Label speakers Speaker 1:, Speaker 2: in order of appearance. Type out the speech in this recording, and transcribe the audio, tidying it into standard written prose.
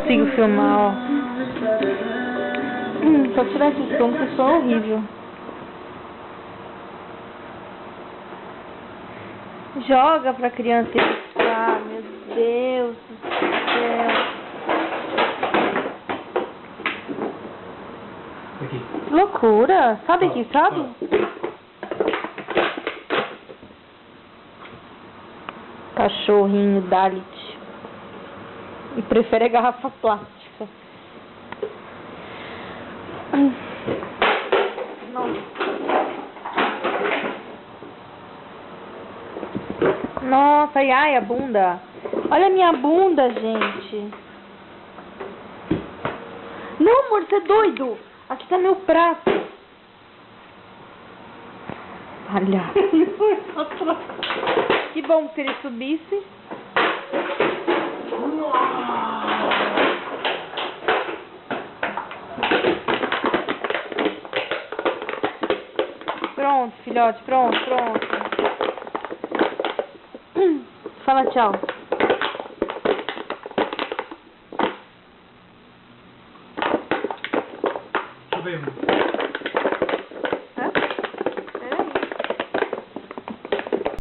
Speaker 1: consigo filmar, ó. Só tirar esse som, que som é horrível. Joga pra criança escutar, meu Deus do céu.
Speaker 2: Aqui.
Speaker 1: Que loucura. Sabe aqui, sabe? Cachorrinho Dalit. E prefere a garrafa plástica. Nossa, ai, a bunda. Olha a minha bunda, gente. Não, amor, você é doido. Aqui tá meu prato. Olha. Que bom que se ele subisse. Pronto, filhote, pronto. Fala tchau.
Speaker 2: Deixa eu ver.